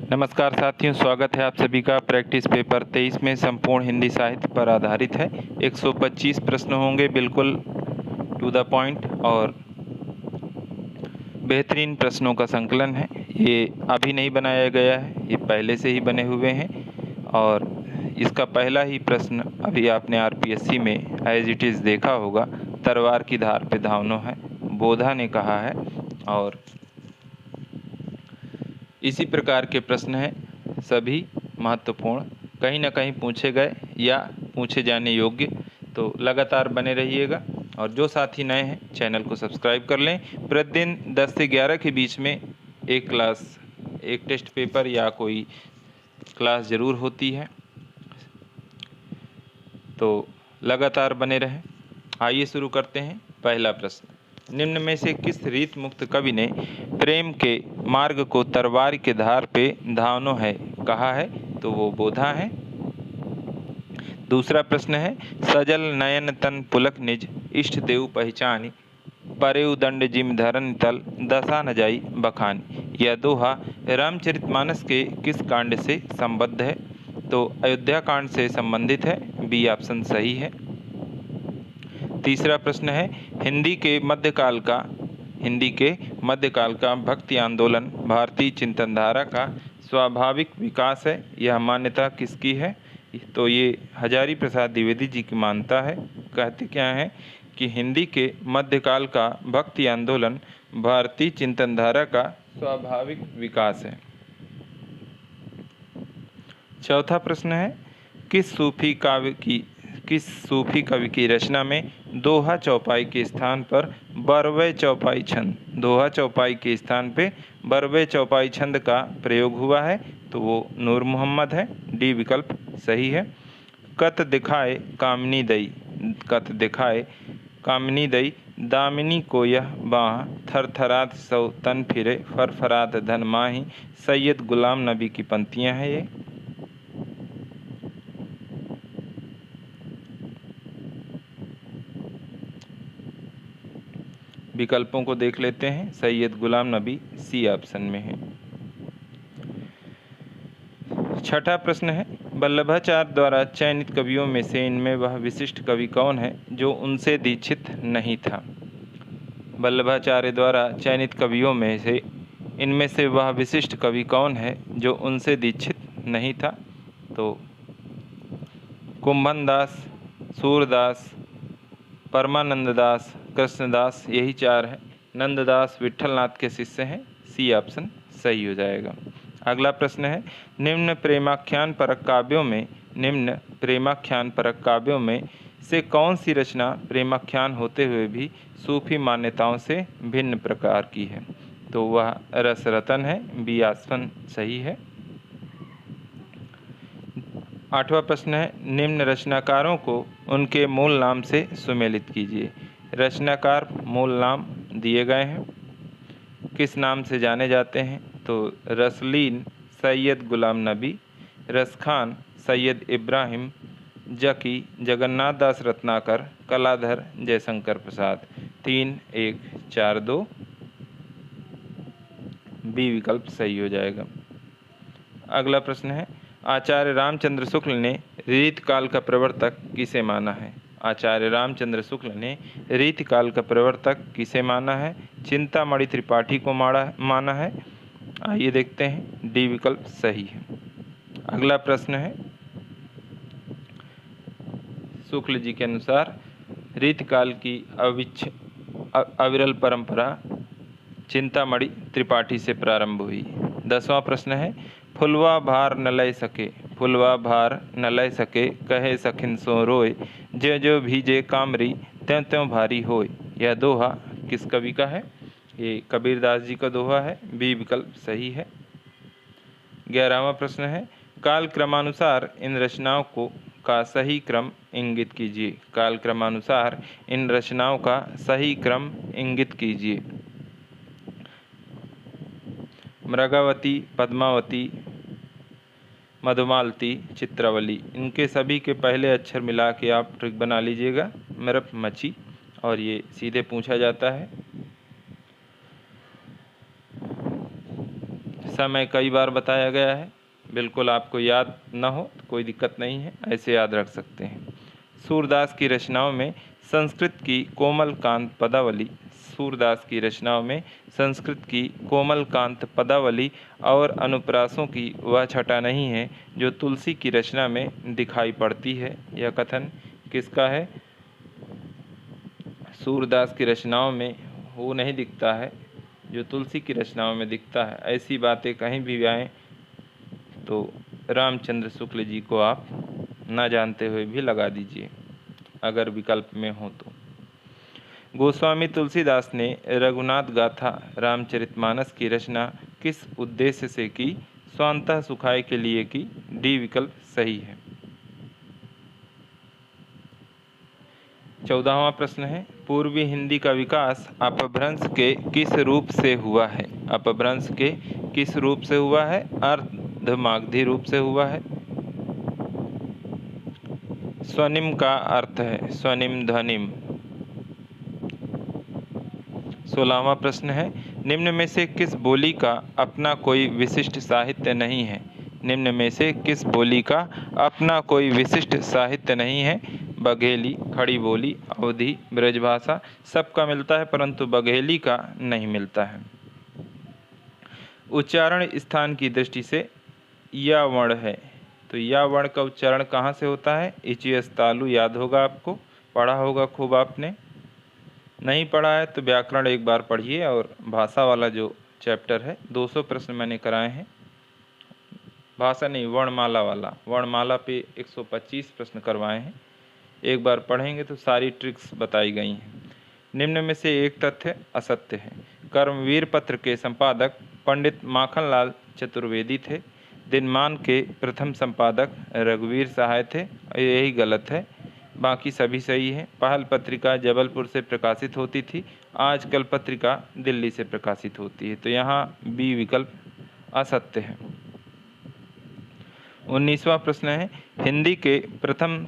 नमस्कार साथियों, स्वागत है आप सभी का। प्रैक्टिस पेपर 23 में संपूर्ण हिंदी साहित्य पर आधारित है। 125 प्रश्न होंगे, बिल्कुल टू द पॉइंट और बेहतरीन प्रश्नों का संकलन है। ये अभी नहीं बनाया गया है, ये पहले से ही बने हुए हैं और इसका पहला ही प्रश्न अभी आपने आरपीएससी में एज इट इज़ देखा होगा। तलवार की धार पे धावनो है, बोधा ने कहा है। और इसी प्रकार के प्रश्न हैं, सभी महत्वपूर्ण, कहीं ना कहीं पूछे गए या पूछे जाने योग्य। तो लगातार बने रहिएगा और जो साथी नए हैं चैनल को सब्सक्राइब कर लें। प्रतिदिन 10 से 11 के बीच में एक क्लास, एक टेस्ट पेपर या कोई क्लास ज़रूर होती है, तो लगातार बने रहें। आइए शुरू करते हैं। पहला प्रश्न, निम्न में से किस रीत मुक्त कवि ने प्रेम के मार्ग को तलवार के धार पे धावनो है कहा है? तो वो बोधा है। दूसरा प्रश्न है, सजल नयन तन पुलक निज इष्ट देव पहचानी परेउ दंड जिम धरन तल दशा न जाई बखानी। यह दोहा रामचरितमानस के किस कांड से संबद्ध है? तो अयोध्या कांड से संबंधित है। बी ऑप्शन सही है। तीसरा प्रश्न है, हिंदी के मध्यकाल का भक्ति आंदोलन भारतीय चिंतनधारा का स्वाभाविक विकास है, यह मान्यता किसकी है? तो ये हजारी प्रसाद द्विवेदी जी की मान्यता है। कहते क्या है कि हिंदी के मध्यकाल का भक्ति आंदोलन भारतीय चिंतनधारा का स्वाभाविक विकास है। चौथा प्रश्न है, किस सूफी कवि की रचना में दोहा चौपाई के स्थान पर बरवे चौपाई छंद का प्रयोग हुआ है? तो वो नूर मोहम्मद है। डी विकल्प सही है। कत दिखाए कामिनी दई दामिनी को यह बाह थरथरात सौ तन फिरे फरफरात धन माही। सैयद गुलाम नबी की पंक्तियां हैं ये। विकल्पों को देख लेते हैं। सैयद गुलाम नबी सी ऑप्शन में है। छठा प्रश्न है, वल्लभाचार्य द्वारा चयनित कवियों में से इनमें वह विशिष्ट कवि कौन है जो उनसे दीक्षित नहीं था? वल्लभाचार्य द्वारा चयनित कवियों में से इनमें से वह विशिष्ट कवि कौन है जो उनसे दीक्षित नहीं था? तो कुंभन दास, सूरदास, परमानंद दास, कृष्णदास, यही चार हैं। नंददास विठलनाथ के शिष्य हैं। सी ऑप्शन सही हो जाएगा। अगला प्रश्न है, निम्न प्रेमाख्यान परक काव्यों में से कौन सी रचना प्रेमाख्यान होते हुए भी सूफी मान्यताओं से भिन्न प्रकार की है? तो वह रसरतन है। बी ऑप्शन सही है। आठवां प्रश्न है, निम्न रचनाकारों को उनके मूल नाम से सुमेलित कीजिए। रचनाकार मूल नाम दिए गए हैं, किस नाम से जाने जाते हैं? तो रसलीन सैयद गुलाम नबी, रसखान सैयद इब्राहिम, जकी जगन्नाथ दास रत्नाकर, कलाधर जयशंकर प्रसाद। 3, 1, 4, 2। बी विकल्प सही हो जाएगा। अगला प्रश्न है, आचार्य रामचंद्र शुक्ल ने रीतकाल का प्रवर्तक किसे माना है? आचार्य रामचंद्र शुक्ल ने रीतकाल का प्रवर्तक किसे माना है? चिंतामणि त्रिपाठी को माना है। आइए देखते हैं। डी विकल्प सही है। अगला प्रश्न है, शुक्ल जी के अनुसार रीतकाल की अविरल परंपरा चिंतामणि त्रिपाठी से प्रारंभ हुई। 10वां प्रश्न है, फुलवा भार न लय सके कहे सखिन सो रोय जो भीजे कामरी त्यों त्यों भारी होय। यह दोहा किस कवि का है? ये कबीरदास जी का दोहा है। बी विकल्प सही है। 11वां प्रश्न है, काल क्रमानुसार इन रचनाओं का सही क्रम इंगित कीजिए। काल क्रमानुसार इन रचनाओं का सही क्रम इंगित कीजिए। मृगावती, पद्मावती, मधुमालती, चित्रावली, इनके सभी के पहले अक्षर मिला के आप ट्रिक बना लीजिएगा। मृप मची, और ये सीधे पूछा जाता है। समय कई बार बताया गया है, बिल्कुल आपको याद न हो तो कोई दिक्कत नहीं है, ऐसे याद रख सकते हैं। सूरदास की रचनाओं में संस्कृत की कोमल कांत पदावली, सूरदास की रचनाओं में संस्कृत की कोमल कांत पदावली और अनुप्रासों की वह छटा नहीं है जो तुलसी की रचना में दिखाई पड़ती है। यह कथन किसका है? सूरदास की रचनाओं में वो नहीं दिखता है जो तुलसी की रचनाओं में दिखता है। ऐसी बातें कहीं भी आएँ तो रामचंद्र शुक्ल जी को आप ना जानते हुए भी लगा दीजिए, अगर विकल्प में हो तो। गोस्वामी तुलसीदास ने रघुनाथ गाथा रामचरितमानस की रचना किस उद्देश्य से की? स्वांतः सुखाय के लिए की। डी विकल्प सही है। 14वां प्रश्न है, पूर्वी हिंदी का विकास अपभ्रंश के किस रूप से हुआ है? अपभ्रंश के किस रूप से हुआ है? अर्धमागधी रूप से हुआ है। स्वनिम का अर्थ है स्वनिम ध्वनिम। 16वां प्रश्न है, निम्न में से किस बोली का अपना कोई विशिष्ट साहित्य नहीं है? निम्न में से किस बोली का अपना कोई विशिष्ट साहित्य नहीं है? बघेली, खड़ी बोली, अवधी, ब्रजभाषा सबका मिलता है परंतु बघेली का नहीं मिलता है। उच्चारण स्थान की दृष्टि से या वर्ण है, तो या वर्ण का उच्चारण कहाँ से होता है? इचियस तालु याद होगा आपको, पढ़ा होगा खूब आपने। नहीं पढ़ा है तो व्याकरण एक बार पढ़िए, और भाषा वाला जो चैप्टर है 200 प्रश्न मैंने कराए हैं। भाषा नहीं, वर्णमाला वाला, वर्णमाला पे 125 प्रश्न करवाए हैं। एक बार पढ़ेंगे तो सारी ट्रिक्स बताई गई हैं। निम्न में से एक तथ्य असत्य है। कर्मवीर पत्र के संपादक पंडित माखनलाल चतुर्वेदी थे। दिनमान के प्रथम संपादक रघुवीर सहाय थे, यही गलत है, बाकी सभी सही है। पहल पत्रिका जबलपुर से प्रकाशित होती थी, आजकल पत्रिका दिल्ली से प्रकाशित होती है, तो यहाँ बी विकल्प असत्य है। 19वां प्रश्न है, हिंदी के प्रथम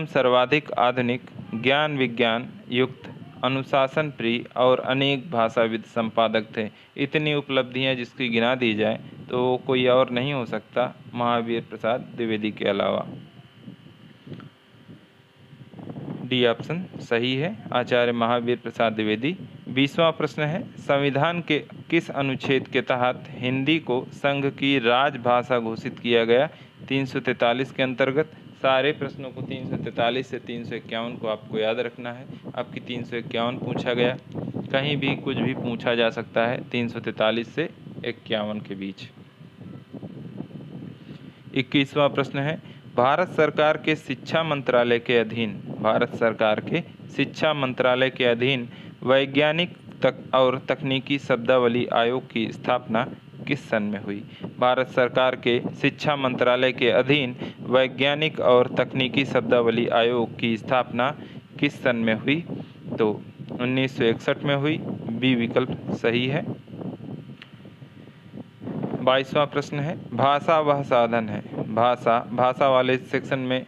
सर्वाधिक आधुनिक ज्ञान विज्ञान युक्त अनुशासन प्रिय और अनेक भाषाविद संपादक थे। इतनी उपलब्धियां जिसकी गिना दी जाए तो वो कोई और नहीं हो सकता महावीर प्रसाद द्विवेदी के अलावा। डी ऑप्शन सही है, आचार्य महावीर प्रसाद द्विवेदी। 20वां प्रश्न है, संविधान के किस अनुच्छेद के तहत हिंदी को संघ की राजभाषा घोषित किया गया? 343 के अंतर्गत। सारे प्रश्नों को 343 से 351 को आपको याद रखना है। आपकी 351 पूछा गया, कहीं भी कुछ भी पूछा जा सकता है 343 से 51 के बीच। 21वां प्रश्न है, भारत सरकार के शिक्षा मंत्रालय के अधीन वैज्ञानिक और तकनीकी शब्दावली आयोग की स्थापना किस सन में हुई? भारत सरकार के शिक्षा मंत्रालय के अधीन वैज्ञानिक और तकनीकी शब्दावली आयोग की स्थापना किस सन में हुई? तो 1961 में हुई। बी विकल्प सही है। 22वां प्रश्न है, भाषा वह साधन है। भाषा वाले सेक्शन में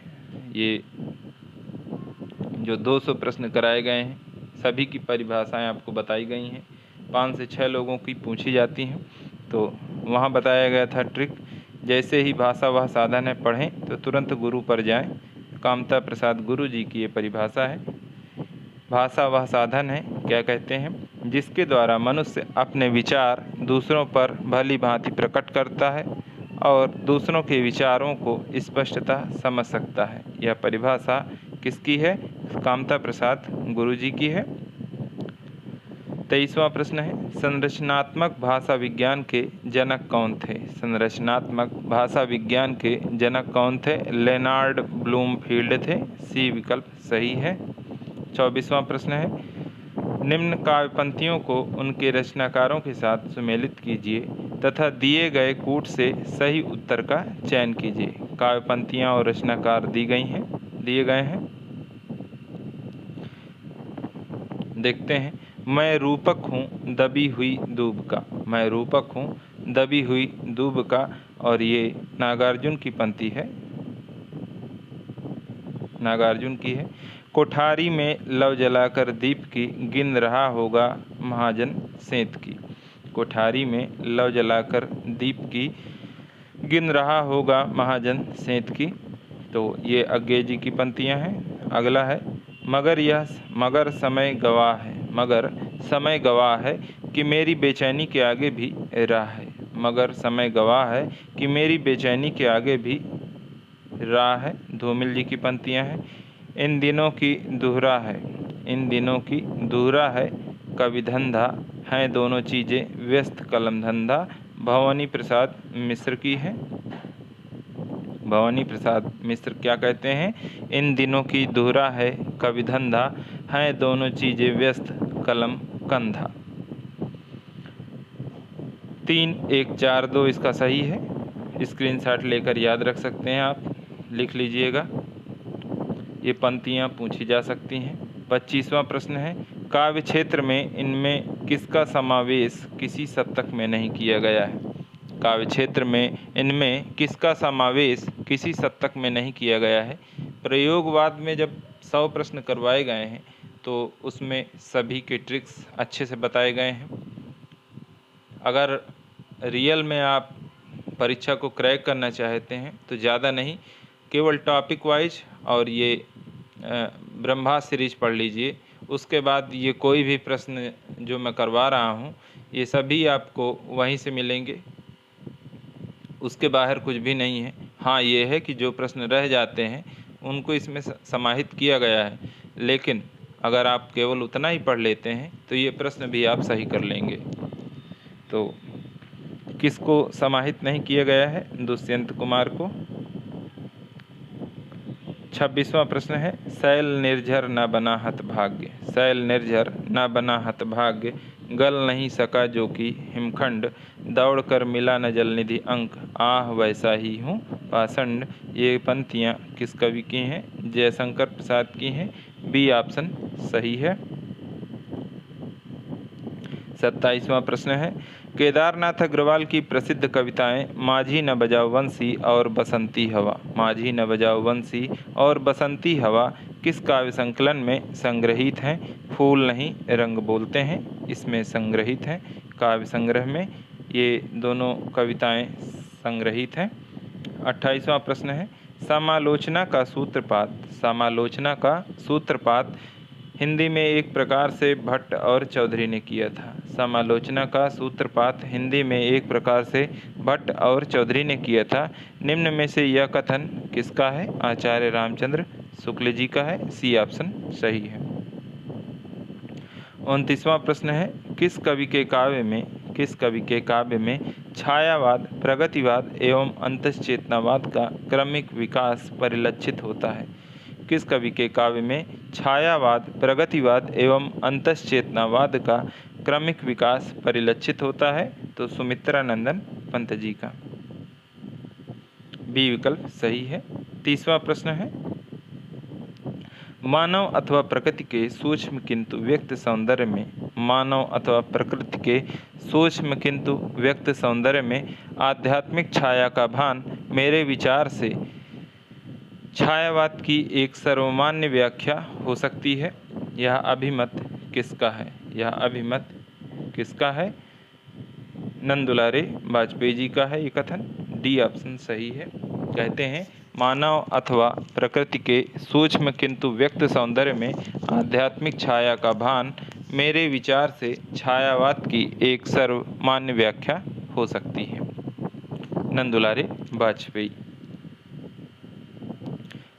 ये जो 200 प्रश्न कराए गए हैं सभी की परिभाषाएं आपको बताई गई हैं। 5 से 6 लोगों की पूछी जाती हैं, तो वहाँ बताया गया था ट्रिक, जैसे ही भाषा वह साधन है पढ़ें तो तुरंत गुरु पर जाएं। कामता प्रसाद गुरु जी की ये परिभाषा है। भाषा वह साधन है, क्या कहते हैं? जिसके द्वारा मनुष्य अपने विचार दूसरों पर भली भांति प्रकट करता है और दूसरों के विचारों को स्पष्टता समझ सकता है। यह परिभाषा किसकी है? कामता प्रसाद गुरु जी की है। 23वां प्रश्न है, संरचनात्मक भाषा विज्ञान के जनक कौन थे? संरचनात्मक भाषा विज्ञान के जनक कौन थे? लेनार्ड ब्लूमफील्ड थे। सी विकल्प सही है। 24वां प्रश्न है, निम्न काव्यपंक्तियों को उनके रचनाकारों के साथ सुमेलित कीजिए तथा दिए गए कूट से सही उत्तर का चयन कीजिए। काव्यपंक्तियाँ और रचनाकार दिए गए हैं। देखते हैं। मैं रूपक हूँ दबी हुई दूब का। मैं रूपक हूँ दबी हुई दूब का, और ये नागार्जुन की पंक्ति है, नागार्जुन की है। कोठारी में लव जलाकर दीप की गिन रहा होगा महाजन सेंत की। कोठारी में लौ जलाकर दीप की गिन रहा होगा महाजन सेंत की। तो ये अज्ञे जी की पंक्तियाँ हैं। अगला है मगर समय गवाह है, मगर समय गवाह है कि मेरी बेचैनी के आगे भी राह है। मगर समय गवाह है कि मेरी बेचैनी के आगे भी राह है, धूमिल जी की पंक्तियाँ हैं। इन दिनों की दोहरा है, इन दिनों की दोहरा है कवि धंधा, हैं दोनों चीज़ें व्यस्त कलम धंधा, भवानी प्रसाद मिश्र की है। भवानी प्रसाद मिश्र क्या कहते हैं? इन दिनों की दोहरा है कवि धंधा, हैं दोनों चीज़ें व्यस्त कलम कंधा। 3, 1, 4, 2 इसका सही है। स्क्रीनशॉट लेकर याद रख सकते हैं, आप लिख लीजिएगा। ये पंक्तियाँ पूछी जा सकती हैं। 25वां प्रश्न है, काव्य क्षेत्र में इनमें किसका समावेश किसी सप्तक में नहीं किया गया है? काव्य क्षेत्र में इनमें किसका समावेश किसी सप्तक में नहीं किया गया है? प्रयोगवाद में जब 100 प्रश्न करवाए गए हैं तो उसमें सभी के ट्रिक्स अच्छे से बताए गए हैं। अगर रियल में आप परीक्षा को क्रैक करना चाहते हैं तो ज़्यादा नहीं, केवल टॉपिक वाइज और ये ब्रह्मा सीरीज पढ़ लीजिए। उसके बाद ये कोई भी प्रश्न जो मैं करवा रहा हूँ ये सभी आपको वहीं से मिलेंगे, उसके बाहर कुछ भी नहीं है। हाँ, ये है कि जो प्रश्न रह जाते हैं उनको इसमें समाहित किया गया है, लेकिन अगर आप केवल उतना ही पढ़ लेते हैं तो ये प्रश्न भी आप सही कर लेंगे। तो किसको समाहित नहीं किया गया है? दुष्यंत कुमार को। 26वां प्रश्न है, शैल निर्झर न बना हतभाग्य, शैल निर्झर न बना हतभाग्य, गल नहीं सका जो कि हिमखंड, दौड़ कर मिला न जलनिधि अंक, आह वैसा ही हूँ पाषंड। ये पंक्तियाँ किस कवि की हैं? जयशंकर प्रसाद की हैं। बी ऑप्शन सही है। 27वां प्रश्न है, केदारनाथ अग्रवाल की प्रसिद्ध कविताएं माझी न बजाओ बंसी और बसंती हवा, माझी न बजाओ बंसी और बसंती हवा किस काव्य संकलन में संग्रहित हैं? फूल नहीं रंग बोलते हैं इसमें संग्रहित हैं। काव्य संग्रह में ये दोनों कविताएं संग्रहित हैं। 28वां प्रश्न है, समालोचना का सूत्रपात, समालोचना का सूत्रपात हिंदी में एक प्रकार से भट्ट और चौधरी ने किया था। समालोचना का सूत्रपात हिंदी में एक प्रकार से भट्ट और चौधरी ने किया था। निम्न में से यह कथन किसका है? आचार्य रामचंद्र शुक्ल जी का है। सी ऑप्शन सही है। 29वां प्रश्न है, किस कवि के काव्य में छायावाद, प्रगतिवाद एवं अंतश्चेतनावाद का क्रमिक विकास परिलक्षित होता है? किस कवि के काव्य में छायावाद, प्रगतिवाद एवं अंतश्चेतनावाद का क्रमिक विकास परिलक्षित होता है? तो सुमित्रानंदन पंत जी का। बी विकल्प सही है। 30वां प्रश्न है, मानव अथवा प्रकृति के सूक्ष्म किंतु व्यक्त सौंदर्य में, मानव अथवा प्रकृति के सूक्ष्म किंतु व्यक्त सौंदर्य में आध्यात्मिक छाया का भान मेरे विचार से छायावाद की एक सर्वमान्य व्याख्या हो सकती है। यह अभिमत किसका है? यह अभिमत किसका है? नंदुलारे वाजपेयी जी का है ये कथन। डी ऑप्शन सही है। कहते हैं मानव अथवा प्रकृति के सूक्ष्म किंतु व्यक्त सौंदर्य में आध्यात्मिक छाया का भान मेरे विचार से छायावाद की एक सर्वमान्य व्याख्या हो सकती है। नंदुलारे वाजपेयी।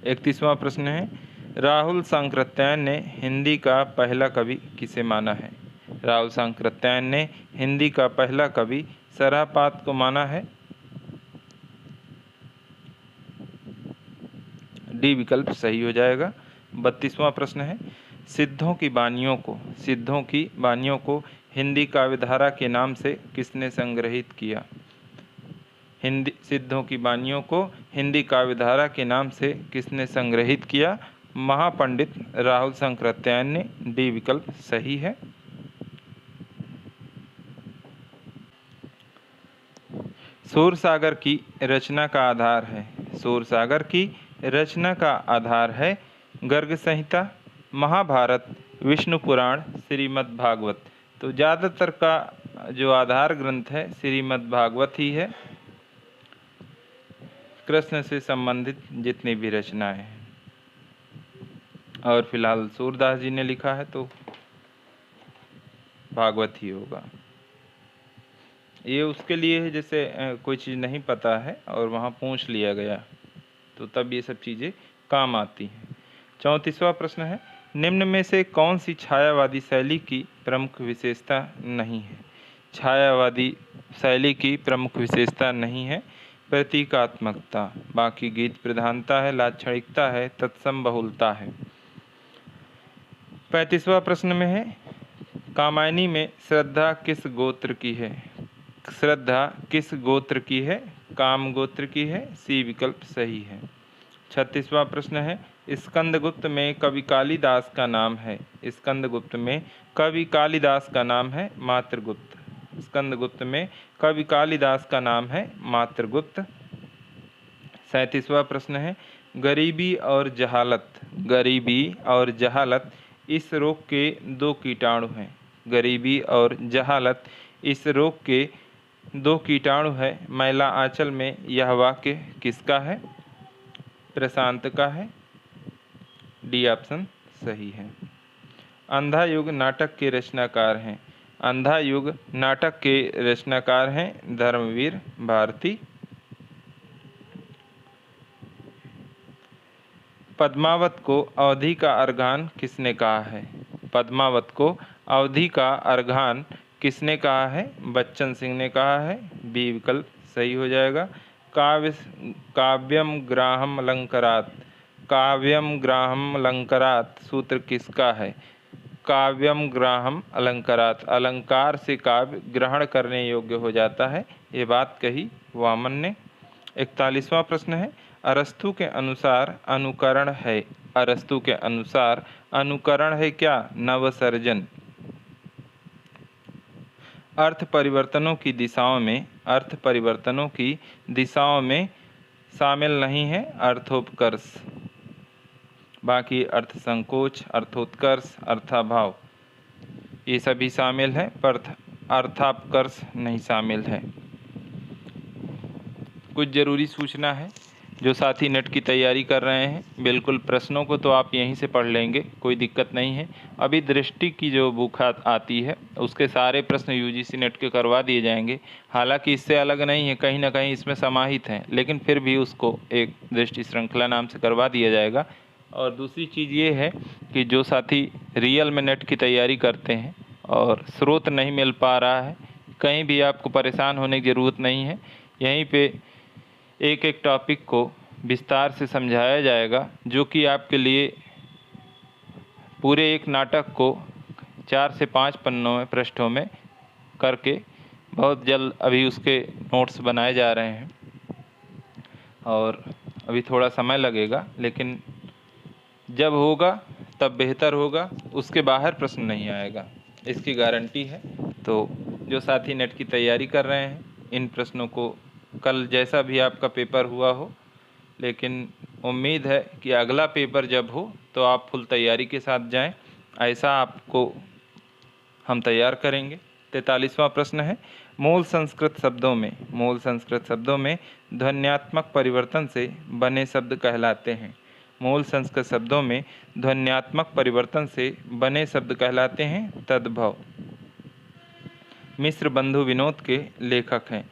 31वां प्रश्न है, राहुल सांकृत्यायन ने हिंदी का पहला कवि किसे माना है? राहुल सांकृत्यायन ने हिंदी का पहला कवि सरापात को माना है। डी विकल्प सही हो जाएगा। 32वां प्रश्न है, सिद्धों की बानियों को हिंदी काव्यधारा के नाम से किसने संग्रहित किया? सिद्धों की बानियों को हिंदी काव्यधारा के नाम से किसने संग्रहित किया? महापंडित राहुल सांकृत्यायन ने। डी विकल्प सही है। सूरसागर की रचना का आधार है, सूरसागर की रचना का आधार है गर्ग संहिता, महाभारत, विष्णु पुराण, श्रीमद् भागवत। तो ज़्यादातर का जो आधार ग्रंथ है श्रीमद् भागवत ही है। कृष्ण से संबंधित जितनी भी रचनाएं हैं, और फिलहाल सूरदास जी ने लिखा है तो भागवत ही होगा। ये उसके लिए है जैसे कोई चीज़ नहीं पता है और वहाँ पूछ लिया गया तो तब ये सब चीज़ें काम आती हैं। 34वां प्रश्न है, निम्न में से कौन सी छायावादी शैली की प्रमुख विशेषता नहीं है? छायावादी शैली की प्रमुख विशेषता नहीं है प्रतीकात्मकता, बाकी गीत प्रधानता है, लाक्षणिकता है, तत्सम बहुलता है। 35वां प्रश्न में है, कामायनी में श्रद्धा किस गोत्र की है? श्रद्धा किस गोत्र की है? काम गोत्र की है। सी विकल्प सही है। 36वां प्रश्न है, स्कंदगुप्त में कवि कालिदास का नाम है? स्कंदगुप्त में कवि कालिदास का नाम है मात्रगुप्त। स्कंदगुप्त में कवि कालिदास का नाम है मात्रगुप्त। 37वां प्रश्न है, गरीबी और जहालत, गरीबी और जहालत इस रोग के दो कीटाणु हैं। गरीबी और जहालत इस रोग के दो कीटाणु है। मैला आंचल में यह वाक्य किसका है? प्रशांत का है। डी ऑप्शन सही है। अंधा युग नाटक के रचनाकार हैं। अंधा युग नाटक के रचनाकार हैं धर्मवीर भारती। पद्मावत को अवधि का अर्घान किसने कहा है? पद्मावत को अवधि का अर्घान किसने कहा है? बच्चन सिंह ने कहा है। बी विकल्प सही हो जाएगा। काव्यम ग्राहम अलंकारात, काव्यम ग्राहम अलंकारात सूत्र किसका है? काव्यम ग्राहम अलंकारात, अलंकार से काव्य ग्रहण करने योग्य हो जाता है, ये बात कही वामन ने। 41वां प्रश्न है, अरस्तु के अनुसार अनुकरण है। अरस्तु के अनुसार अनुकरण है क्या? नवसर्जन। अर्थ परिवर्तनों की दिशाओं में, अर्थ परिवर्तनों की दिशाओं में शामिल नहीं है अर्थोपकर्ष। बाकी अर्थ संकोच, अर्थोत्कर्ष, अर्थाभाव ये सभी शामिल हैं, पर अर्थापकर्ष नहीं शामिल है। कुछ ज़रूरी सूचना है, जो साथी नेट की तैयारी कर रहे हैं, बिल्कुल प्रश्नों को तो आप यहीं से पढ़ लेंगे, कोई दिक्कत नहीं है। अभी दृष्टि की जो बुक आती है उसके सारे प्रश्न यूजीसी नेट के करवा दिए जाएंगे। हालांकि इससे अलग नहीं है, कहीं ना कहीं इसमें समाहित हैं, लेकिन फिर भी उसको एक दृष्टि श्रृंखला नाम से करवा दिया जाएगा। और दूसरी चीज़ ये है कि जो साथी रियल में नेट की तैयारी करते हैं और स्रोत नहीं मिल पा रहा है, कहीं भी आपको परेशान होने की ज़रूरत नहीं है। यहीं पे एक एक टॉपिक को विस्तार से समझाया जाएगा, जो कि आपके लिए पूरे एक नाटक को 4 से 5 पन्नों में, पृष्ठों में करके बहुत जल्द अभी उसके नोट्स बनाए जा रहे हैं और अभी थोड़ा समय लगेगा, लेकिन जब होगा तब बेहतर होगा, उसके बाहर प्रश्न नहीं आएगा, इसकी गारंटी है। तो जो साथी नेट की तैयारी कर रहे हैं, इन प्रश्नों को कल जैसा भी आपका पेपर हुआ हो, लेकिन उम्मीद है कि अगला पेपर जब हो तो आप फुल तैयारी के साथ जाएं, ऐसा आपको हम तैयार करेंगे। 43वां प्रश्न है, मूल संस्कृत शब्दों में, मूल संस्कृत शब्दों में ध्वन्यात्मक परिवर्तन से बने शब्द कहलाते हैं। मूल संस्कृत शब्दों में ध्वन्यात्मक परिवर्तन से बने शब्द कहलाते हैं तद्भव। मिश्र बंधु विनोद के लेखक हैं।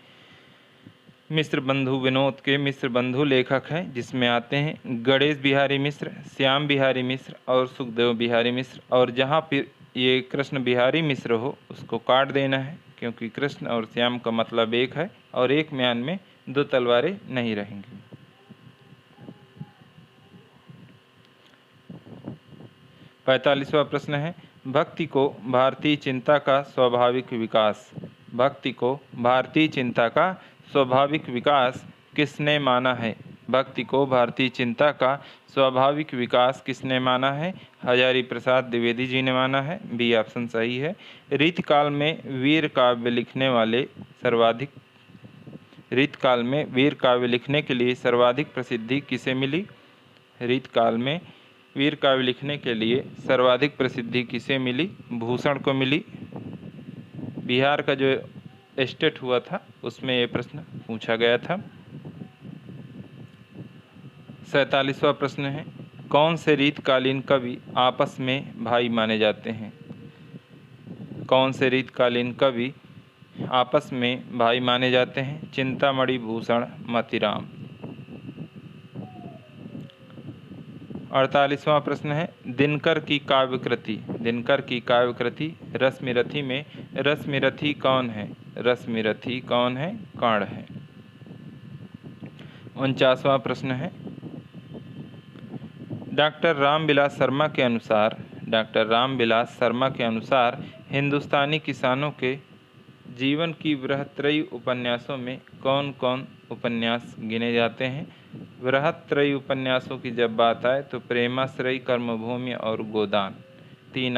मिश्र बंधु विनोद के मिश्र बंधु लेखक हैं, जिसमें आते हैं गणेश बिहारी मिश्र, श्याम बिहारी मिश्र और सुखदेव बिहारी मिश्र। और जहाँ फिर ये कृष्ण बिहारी मिश्र हो उसको काट देना है, क्योंकि कृष्ण और श्याम का मतलब एक है और एक म्यान में दो तलवारें नहीं रहेंगी। 45वां प्रश्न है, भक्ति को भारतीय चिंता का स्वाभाविक विकास, भक्ति को भारतीय चिंता का स्वाभाविक विकास किसने माना है? भक्ति को भारतीय चिंता का स्वाभाविक विकास किसने माना है? हजारी प्रसाद द्विवेदी जी ने माना है। बी ऑप्शन सही है। रीतकाल में वीर काव्य लिखने वाले सर्वाधिक, रीतकाल में वीर काव्य लिखने के लिए सर्वाधिक प्रसिद्धि किसे मिली? रीतकाल में वीर काव्य लिखने के लिए सर्वाधिक प्रसिद्धि किसे मिली? भूषण को मिली। बिहार का जो स्टेट हुआ था उसमें ये प्रश्न पूछा गया था। 47वां प्रश्न है, कौन से रीतकालीन कवि आपस में भाई माने जाते हैं? कौन से रीतकालीन कवि आपस में भाई माने जाते हैं? चिंतामणि भूषण मतीराम। 48वां प्रश्न है, दिनकर की काव्य कृति रश्मिरथी में रश्मिरथी कौन है? रश्मिरथी कौन है? कर्ण है। 49वां प्रश्न है, डॉक्टर रामविलास शर्मा के अनुसार हिंदुस्तानी किसानों के जीवन की बृहत्त्रयी उपन्यासों में कौन कौन उपन्यास गिने जाते हैं? बृहत्त्रयी उपन्यासों की जब बात आए तो प्रेमाश्रयी, कर्मभूमि और गोदान, 3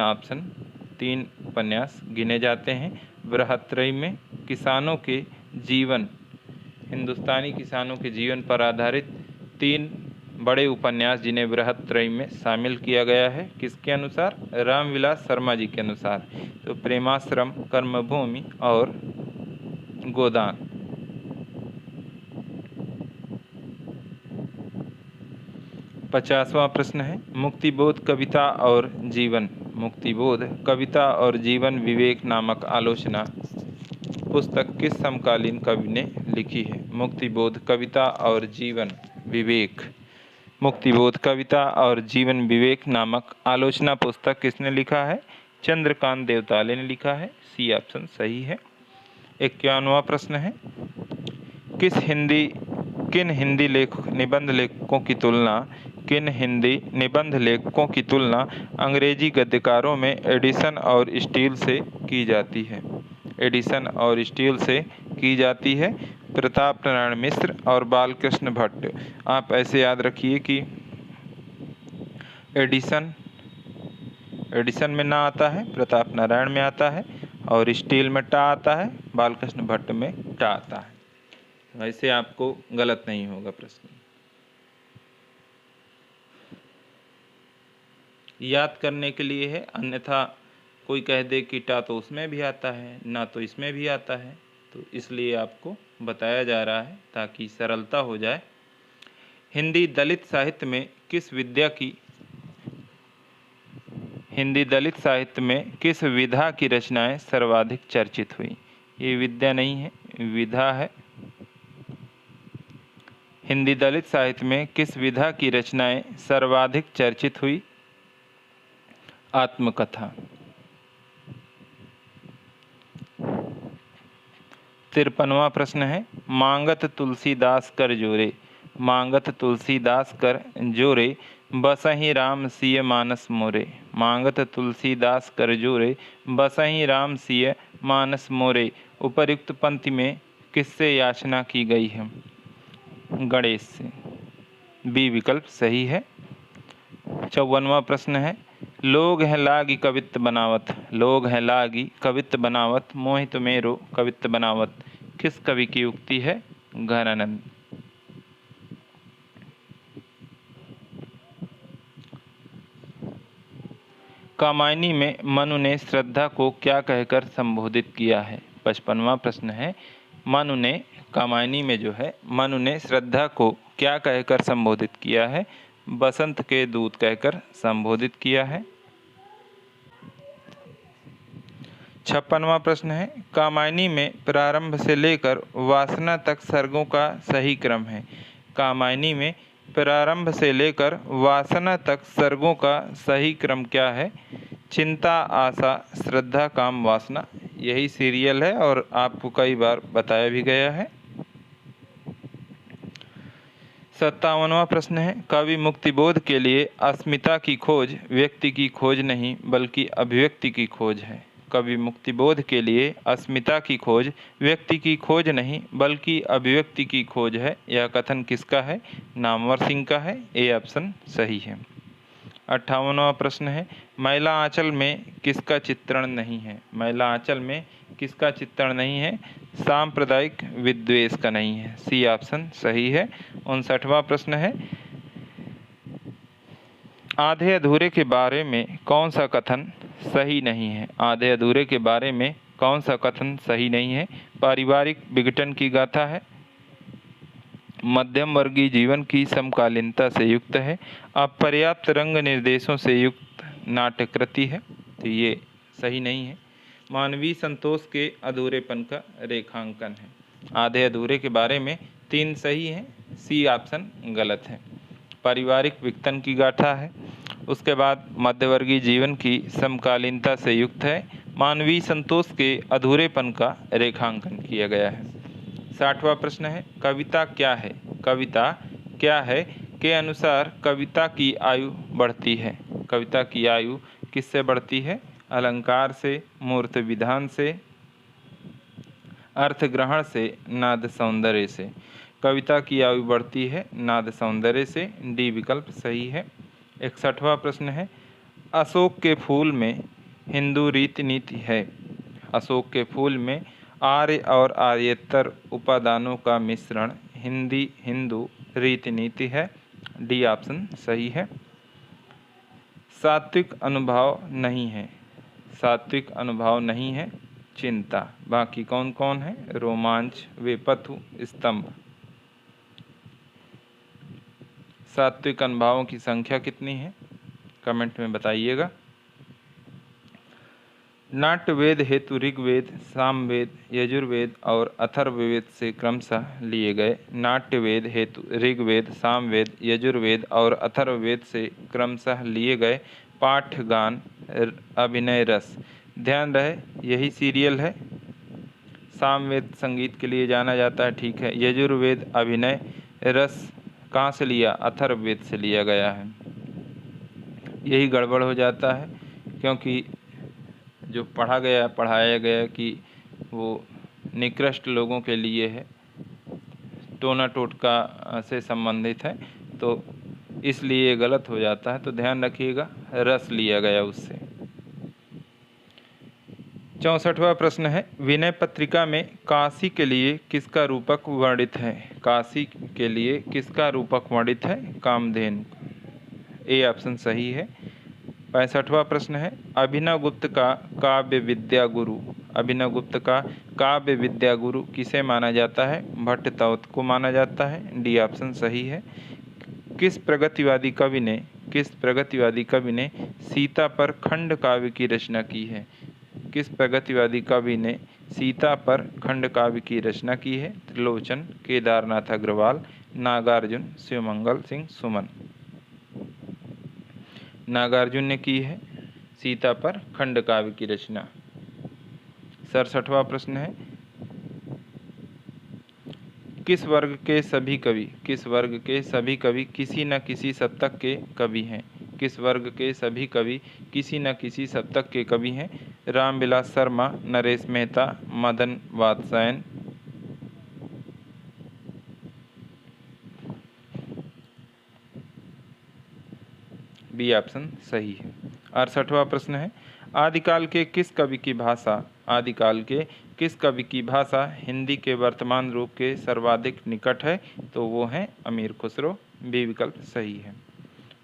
उपन्यास गिने जाते हैं। बृहत्त्रयी में किसानों के जीवन, हिंदुस्तानी किसानों के जीवन पर आधारित 3 बड़े उपन्यास जिन्हें बृहत्त्रयी में शामिल किया गया है। किसके अनुसार? रामविलास शर्मा जी के अनुसार। तो प्रेमाश्रम, कर्मभूमि और गोदान। 50वां प्रश्न है, मुक्तिबोध कविता और जीवन विवेक नामक आलोचना पुस्तक किस समकालीन कवि ने लिखी है? मुक्तिबोध कविता और जीवन विवेक नामक आलोचना पुस्तक किसने लिखा है? चंद्रकांत देवताले ने लिखा है। सी ऑप्शन सही है। 51वां प्रश्न है, किन हिंदी निबंध लेखकों की तुलना अंग्रेजी गद्यकारों में एडिसन और स्टील से की जाती है? प्रताप नारायण मिश्र और बालकृष्ण भट्ट। आप ऐसे याद रखिए कि एडिसन में ना आता है, प्रताप नारायण में आता है, और स्टील में टा आता है, बालकृष्ण भट्ट में टा आता है। वैसे आपको गलत नहीं होगा प्रश्न। याद करने के लिए है, अन्यथा कोई कह दे कि टा तो उसमें भी आता है, ना तो इसमें भी आता है, तो इसलिए आपको बताया जा रहा है ताकि सरलता हो जाए। हिंदी दलित साहित्य में किस विधा की रचनाएं सर्वाधिक चर्चित हुई? ये विद्या नहीं है, विधा है। हिंदी दलित साहित्य में किस विधा की रचनाएं सर्वाधिक चर्चित हुई? आत्मकथा। 53वां प्रश्न है, मांगत तुलसीदास कर जोरे बसहि राम सिय मानस मोरे। मांगत तुलसीदास कर जोरे बसहि राम सिय मानस मोरे उपर्युक्त पंक्ति में किससे याचना की गई है? गणेश से। बी विकल्प सही है। 54वां प्रश्न है, लोग हैं लागी कवित्त बनावत मोहित मेरो कवित्त बनावत किस कवि की उक्ति है? घनानंद। कामायनी में मनु ने श्रद्धा को क्या कहकर संबोधित किया है? 55वां प्रश्न है, मनु ने श्रद्धा को क्या कहकर संबोधित किया है? बसंत के दूत कहकर संबोधित किया है। 56वां प्रश्न है, कामायनी में प्रारंभ से लेकर वासना तक सर्गों का सही क्रम है। कामायनी में प्रारंभ से लेकर वासना तक सर्गों का सही क्रम क्या है? चिंता, आशा, श्रद्धा, काम, वासना। यही सीरियल है और आपको कई बार बताया भी गया है। 57वां प्रश्न है, कवि मुक्तिबोध के लिए अस्मिता की खोज व्यक्ति की खोज नहीं बल्कि अभिव्यक्ति की खोज है। कवि मुक्तिबोध के लिए अस्मिता की खोज व्यक्ति की खोज नहीं बल्कि अभिव्यक्ति की खोज है। यह कथन किसका है? नामवर सिंह का है। ए ऑप्शन सही है। 58वां प्रश्न है, मैला आंचल में किसका चित्रण नहीं है? मैला आंचल में किसका चित्रण नहीं है? सांप्रदायिक विद्वेष का नहीं है। सी ऑप्शन सही है। 59वां प्रश्न है, आधे अधूरे के बारे में कौन सा कथन सही नहीं है? आधे अधूरे के बारे में कौन सा कथन सही नहीं है? पारिवारिक विघटन की गाथा है, मध्यम वर्गीय जीवन की समकालीनता से युक्त है, अपर्याप्त रंग निर्देशों से युक्त नाट्यकृति है, तो ये सही नहीं है। मानवीय संतोष के अधूरेपन का रेखांकन है। आधे अधूरे के बारे में 3 सही हैं, सी ऑप्शन गलत है। पारिवारिक विघटन की गाथा है, उसके बाद मध्यवर्गीय जीवन की समकालीनता से युक्त है, मानवीय संतोष के अधूरेपन का रेखांकन किया गया है। 60वां प्रश्न है, कविता क्या है? कविता क्या है के अनुसार कविता की आयु बढ़ती है। कविता की आयु किससे बढ़ती है? अलंकार से, मूर्त विधान से, अर्थ ग्रहण से, नाद सौंदर्य से। कविता की आयु बढ़ती है नाद सौंदर्य से, डी विकल्प सही है। 61वां प्रश्न है, अशोक के फूल में हिंदू रीति नीति है। अशोक के फूल में आर्य और आर्येतर उपादानों का मिश्रण हिंदू रीति नीति है, डी ऑप्शन सही है। सात्विक अनुभव नहीं है। सात्विक अनुभव नहीं है, चिंता। बाकी कौन कौन है? रोमांच, वेपथु, स्तंभ। सात्विक अनुभवों की संख्या कितनी है? कमेंट में बताइएगा। नाट्यवेद हेतु ऋग्वेद, सामवेद, यजुर्वेद और अथर्ववेद से क्रमशः लिए गए। नाट्यवेद हेतु ऋग्वेद, सामवेद, यजुर्वेद और अथर्ववेद से क्रमशः लिए गए पाठ, गान, अभिनय, रस। ध्यान रहे यही सीरियल है। सामवेद संगीत के लिए जाना जाता है, ठीक है। यजुर्वेद अभिनय, रस कहाँ से लिया? अथर्ववेद से लिया गया है। यही गड़बड़ हो जाता है क्योंकि जो पढ़ाया गया कि वो निकृष्ट लोगों के लिए है, टोना टोटका से संबंधित है, तो इसलिए गलत हो जाता है। तो ध्यान रखिएगा, रस लिया गया उससे। 64वां प्रश्न है, विनय पत्रिका में काशी के लिए किसका रूपक वर्णित है? काशी के लिए किसका रूपक वर्णित है? कामधेनु। ए ऑप्शन सही है। 65वां प्रश्न है, अभिनव गुप्त का काव्य विद्या गुरु। अभिनव गुप्त का काव्य विद्या गुरु किसे माना जाता है? भट्ट तौत को माना जाता है, डी ऑप्शन सही है। किस प्रगतिवादी कवि ने सीता पर खंड काव्य की रचना की है? किस प्रगतिवादी कवि ने सीता पर खंड काव्य की रचना की है? त्रिलोचन, केदारनाथ अग्रवाल, नागार्जुन, शिवमंगल सिंह सुमन। नागार्जुन ने की है सीता पर खंड काव्य की रचना। 67वां प्रश्न है, किस वर्ग के सभी कवि किसी न किसी सप्तक के कवि हैं? किस वर्ग के सभी कवि किसी न किसी सप्तक के कवि हैं? रामविलास शर्मा, नरेश मेहता, मदन वात्सायन। बी ऑप्शन सही है। 68वां प्रश्न है, आदिकाल के किस कवि की भाषा हिंदी के वर्तमान रूप के सर्वाधिक निकट है? तो वो हैं अमीर खुसरो, बी विकल्प सही है।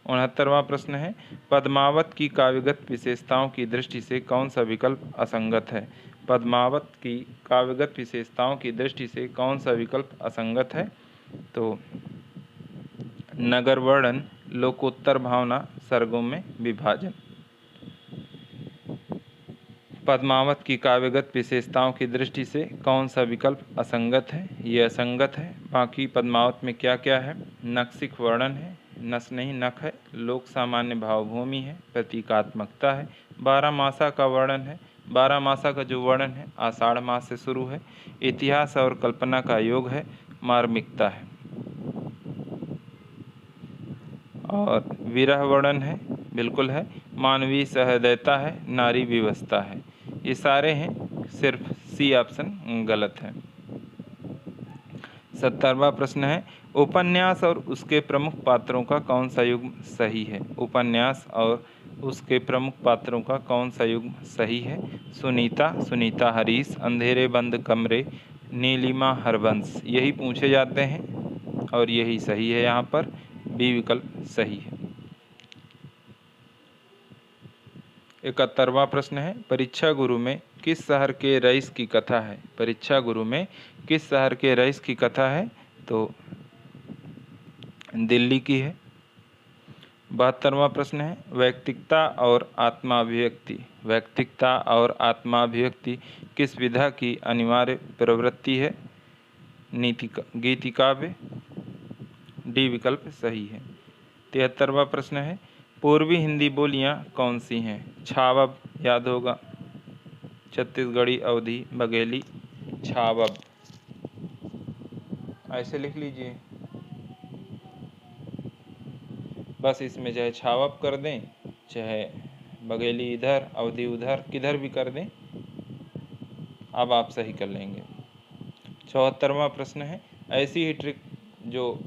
69वां प्रश्न है, पद्मावत की काव्यगत विशेषताओं की दृष्टि से कौन सा विकल्प असंगत है? पद्मावत की काव्यगत विशेषताओं की दृष्टि से कौन सा विकल्प असंगत है? तो नगर वर्णन, लोकोत्तर भावना, सर्गों में विभाजन। पद्मावत की काव्यगत विशेषताओं की दृष्टि से कौन सा विकल्प असंगत है? ये असंगत है। बाकी पद्मावत में क्या क्या है? नक्सिक वर्णन है, नस नहीं नख है, लोक सामान्य भावभूमि है, प्रतीकात्मकता है, 12 मासा का वर्णन है। 12 मासा का जो वर्णन है आषाढ़ मास से शुरू है, इतिहास और कल्पना का योग है, मार्मिकता है और विरह वर्णन है, बिल्कुल है, मानवीय सहृदयता है, नारी विवशता है। ये सारे हैं, सिर्फ सी ऑप्शन गलत है। 70वां प्रश्न है, उपन्यास और उसके प्रमुख पात्रों का कौन सा युग्म सही है? उपन्यास और उसके प्रमुख पात्रों का कौन सा युग्म सही है? सुनीता हरीश, अंधेरे बंद कमरे, नीलिमा हरबंश। यही पूछे जाते हैं और यही सही है। यहाँ पर बी विकल्प सही है। 71वां प्रश्न है, परीक्षा गुरु में किस शहर के रईस की कथा है? परीक्षा गुरु में किस शहर के रईस की कथा है? तो दिल्ली की है। 72वां प्रश्न है, वैयक्तिकता और आत्माभिव्यक्ति। वैयक्तिकता और आत्माभिव्यक्ति किस विधा की अनिवार्य प्रवृत्ति है? गीति काव्य। डी विकल्प सही है। 73वां प्रश्न है, पूर्वी हिंदी बोलियां कौन सी हैं? छावब याद होगा, छत्तीसगढ़ी, अवधी, बघेली, छावब, ऐसे लिख लीजिए। बस इसमें चाहे छावब कर दें, चाहे बघेली इधर, अवधी उधर, किधर भी कर दें, अब आप सही कर लेंगे। 74वां प्रश्न है, ऐसी ही ट्रिक जो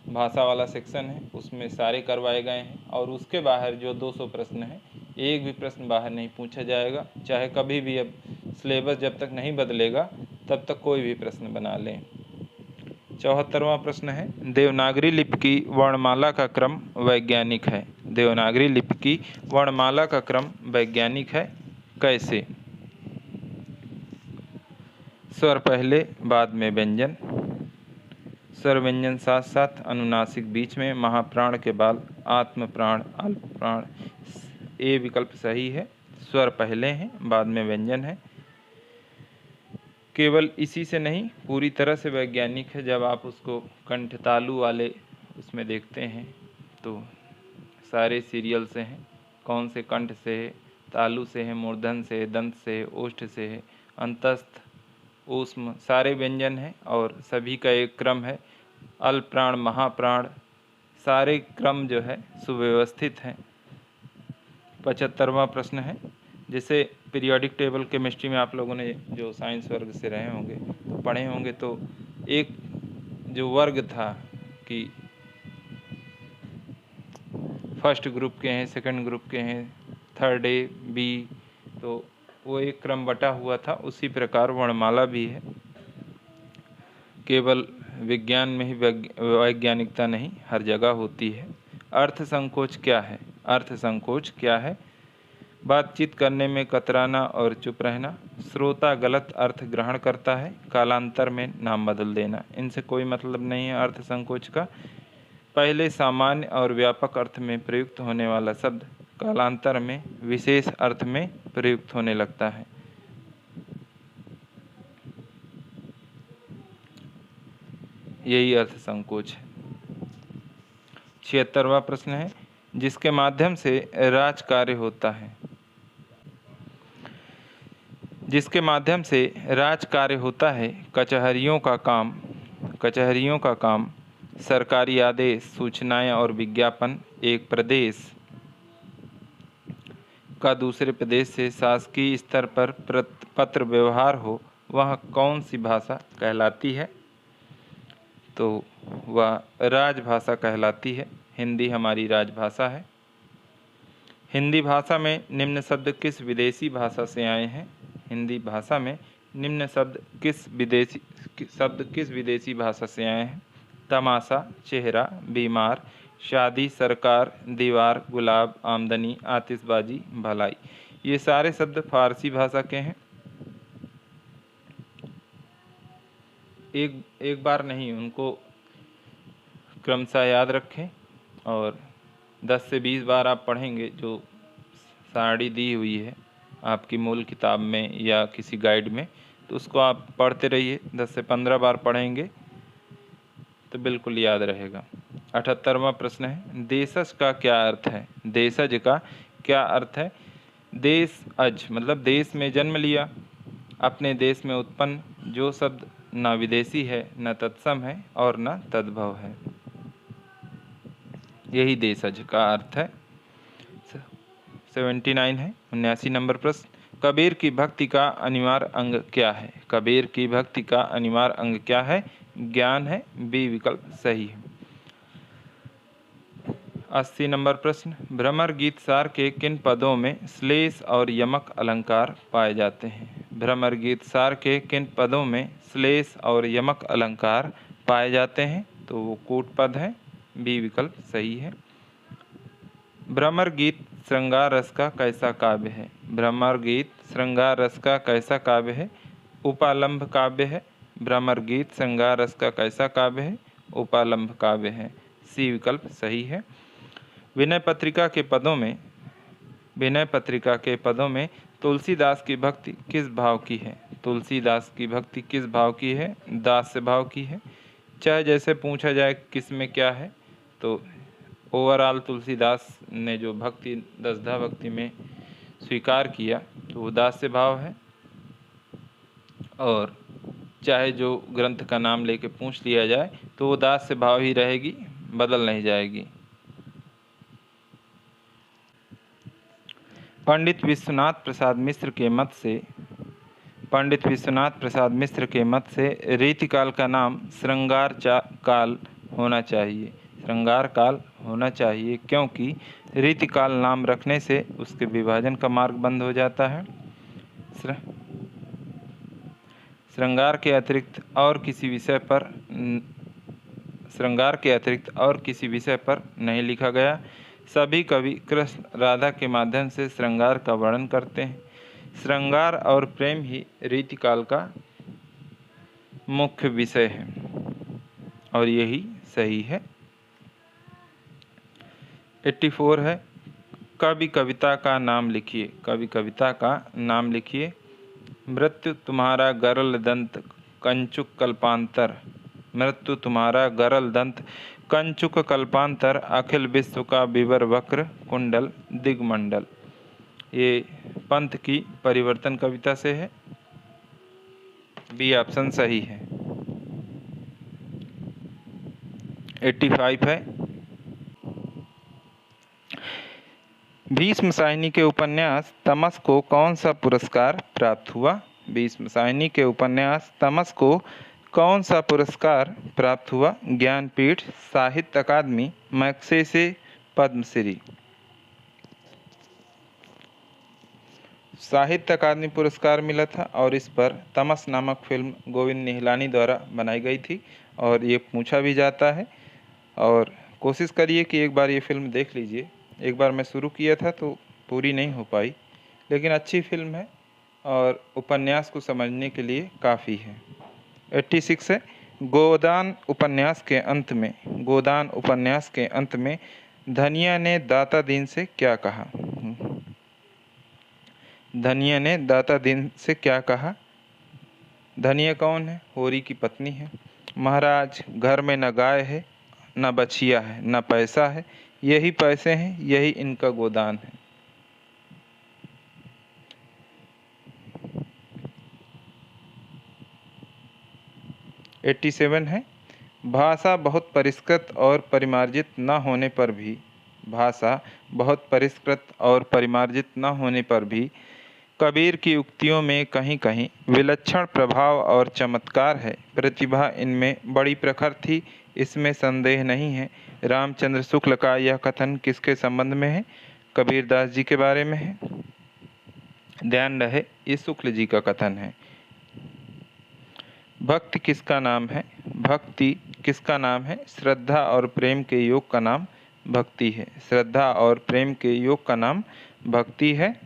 भाषा वाला सेक्शन है उसमें सारे करवाए गए हैं और उसके बाहर जो 200 प्रश्न है, एक भी प्रश्न बाहर नहीं पूछा जाएगा, चाहे कभी भी। अब सिलेबस जब तक नहीं बदलेगा तब तक कोई भी प्रश्न बना लें। 74वां प्रश्न है, देवनागरी लिपि की वर्णमाला का क्रम वैज्ञानिक है। देवनागरी लिपि की वर्णमाला का क्रम वैज्ञानिक है, कैसे? स्वर पहले, बाद में व्यंजन, स्वर व्यंजन साथ साथ, अनुनासिक बीच में, महाप्राण के बाद, आत्म प्राण, अल्प प्राण। ए विकल्प सही है, स्वर पहले हैं, बाद में व्यंजन है। केवल इसी से नहीं, पूरी तरह से वैज्ञानिक है। जब आप उसको कंठ तालु वाले उसमें देखते हैं तो सारे सीरियल से हैं, कौन से कंठ से है, तालु से है, मूर्धन से है, दंत से है, ओष्ठ से है, अंतस्थ, ऊष्म, सारे व्यंजन हैं और सभी का एक क्रम है। अल्प प्राण, महाप्राण, सारे क्रम जो है सुव्यवस्थित हैं। 75वां प्रश्न है, जैसे पीरियोडिक टेबल केमिस्ट्री में आप लोगों ने जो साइंस वर्ग से रहे होंगे तो पढ़े होंगे, तो एक जो वर्ग था कि फर्स्ट ग्रुप के हैं, सेकंड ग्रुप के हैं, थर्ड ए, बी, तो वो एक क्रम बटा हुआ था। उसी प्रकार वर्णमाला भी है, केवल विज्ञान में ही वैज्ञानिकता नहीं, हर जगह होती है। अर्थ संकोच क्या है? अर्थ संकोच क्या है? बातचीत करने में कतराना और चुप रहना, श्रोता गलत अर्थ ग्रहण करता है, कालांतर में नाम बदल देना। इनसे कोई मतलब नहीं है अर्थ संकोच का। पहले सामान्य और व्यापक अर्थ में प्रयुक्त होने वाला शब्द कालांतर में विशेष अर्थ में प्रयुक्त होने लगता है। यही अर्थ संकोच है। 76वां प्रश्न है, जिसके माध्यम से राज कार्य होता है। जिसके माध्यम से राज कार्य होता है, कचहरियों का काम, सरकारी आदेश, सूचनाएं और विज्ञापन, एक प्रदेश का दूसरे प्रदेश से शासकीय स्तर पर पत्र व्यवहार हो, वह कौन सी भाषा कहलाती है? तो वह राजभाषा कहलाती है। हिंदी हमारी राजभाषा है। हिंदी भाषा में निम्न शब्द किस विदेशी भाषा से आए हैं? हिंदी भाषा में निम्न शब्द किस विदेशी भाषा से आए हैं? तमाशा, चेहरा, बीमार, शादी, सरकार, दीवार, गुलाब, आमदनी, आतिशबाजी, भलाई। ये सारे शब्द फारसी भाषा के हैं। एक बार नहीं, उनको क्रमशः याद रखें और 10 से 20 बार आप पढ़ेंगे। जो सारणी दी हुई है आपकी मूल किताब में या किसी गाइड में, तो उसको आप पढ़ते रहिए। 10 से 15 बार पढ़ेंगे तो बिल्कुल याद रहेगा। 78वां प्रश्न है, देशज का क्या अर्थ है? देशज का क्या अर्थ है? देश अज मतलब देश में जन्म लिया, अपने देश में उत्पन्न, जो शब्द न विदेशी है, न तत्सम है और न तद्भव है, यही देशज का अर्थ है। 79 है। 79 नंबर प्रश्न, कबीर की भक्ति का अनिवार्य अंग क्या है? कबीर की भक्ति का अनिवार्य अंग क्या है? ज्ञान है। बी विकल्प सही है। 80 नंबर प्रश्न, भ्रमर गीत सार के किन पदों में श्लेष और यमक अलंकार पाए जाते हैं? भ्रमर गीत सार के किन पदों में श्लेष और यमक अलंकार पाए जाते हैं? तो वो कूट पद है। बी विकल्प सही है। भ्रमर गीत श्रृंगार रस का कैसा काव्य है? भ्रमर गीत श्रृंगार रस का कैसा काव्य है? उपालंभ काव्य है। भ्रमर गीत श्रृंगार रस का कैसा काव्य है? उपालंभ काव्य है। सी विकल्प सही है। विनय पत्रिका के पदों में तुलसीदास की भक्ति किस भाव की है? तुलसीदास की भक्ति किस भाव की है? दास्य भाव की है। चाहे जैसे पूछा जाए किस में क्या है, तो ओवरऑल तुलसीदास ने जो भक्ति दसधा भक्ति में स्वीकार किया तो वो दास्य भाव है। और चाहे जो ग्रंथ का नाम लेके पूछ लिया जाए तो वो दास्य भाव ही रहेगी, बदल नहीं जाएगी। पंडित विश्वनाथ प्रसाद मिश्र के मत से रीतिकाल का नाम श्रृंगार काल होना चाहिए। श्रृंगार काल होना चाहिए क्योंकि रीतिकाल नाम रखने से उसके विभाजन का मार्ग बंद हो जाता है। श्रृंगार के अतिरिक्त और किसी विषय पर नहीं लिखा गया। सभी कवि कृष्ण राधा के माध्यम से श्रृंगार का वर्णन करते हैं। श्रृंगार और प्रेम ही रीतिकाल का मुख्य विषय है और यही सही है। 84 है, कवि कविता का नाम लिखिए। कवि कविता का नाम लिखिए। मृत्यु तुम्हारा गरल दंत कंचुक कल्पांतर। मृत्यु तुम्हारा गरल दंत कंचुक कल्पांतर, अखिल विश्व का विवर वक्र कुंडल दिग्मंडल। ये पंत की परिवर्तन कविता से है। बी ऑप्शन सही है। 85 है, भीष्म साहिनी के उपन्यास तमस को कौन सा पुरस्कार प्राप्त हुआ? भीष्म साहिनी के उपन्यास तमस को कौन सा पुरस्कार प्राप्त हुआ? ज्ञानपीठ, साहित्य अकादमी, मैग्सेसे, पद्मश्री। साहित्य अकादमी पुरस्कार मिला था और इस पर तमस नामक फिल्म गोविंद निहलानी द्वारा बनाई गई थी और ये पूछा भी जाता है। और कोशिश करिए कि एक बार ये फिल्म देख लीजिए। एक बार मैं शुरू किया था तो पूरी नहीं हो पाई, लेकिन अच्छी फिल्म है और उपन्यास को समझने के लिए काफ़ी है। 86 है, गोदान उपन्यास के अंत में धनिया ने दाता दीन से क्या कहा? धनिया ने दाता दीन से क्या कहा? धनिया कौन है? होरी की पत्नी है। महाराज, घर में न गाय है, न बछिया है, न पैसा है, यही पैसे हैं, यही इनका गोदान है। एट्टी 87 है, भाषा बहुत परिष्कृत और परिमार्जित न होने पर भी कबीर की उक्तियों में कहीं कहीं विलक्षण प्रभाव और चमत्कार है। प्रतिभा इनमें बड़ी प्रखर थी, इसमें संदेह नहीं है। रामचंद्र शुक्ल का यह कथन किसके संबंध में है? कबीरदास जी के बारे में है। ध्यान रहे, ये शुक्ल जी का कथन है। भक्ति किसका नाम है? भक्ति किसका नाम है? श्रद्धा और प्रेम के योग का नाम भक्ति है। श्रद्धा और प्रेम के योग का नाम भक्ति है।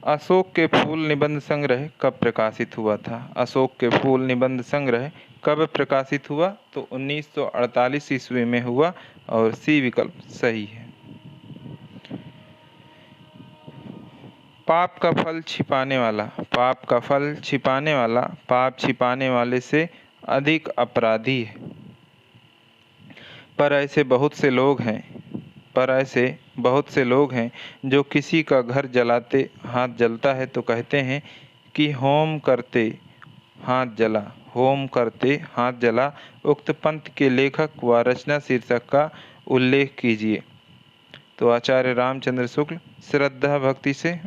अशोक के फूल निबंध संग्रह कब प्रकाशित हुआ था? अशोक के फूल निबंध संग्रह कब प्रकाशित हुआ? तो 1948 ईस्वी में हुआ और सी विकल्प सही है। पाप का फल छिपाने वाला पाप छिपाने वाले से अधिक अपराधी है। पर ऐसे बहुत से लोग हैं जो किसी का घर जलाते हाथ जलता है तो कहते हैं कि होम करते हाथ जला। उक्त पंथ के लेखक व रचना शीर्षक का उल्लेख कीजिए। तो आचार्य रामचंद्र शुक्ल श्रद्धा भक्ति से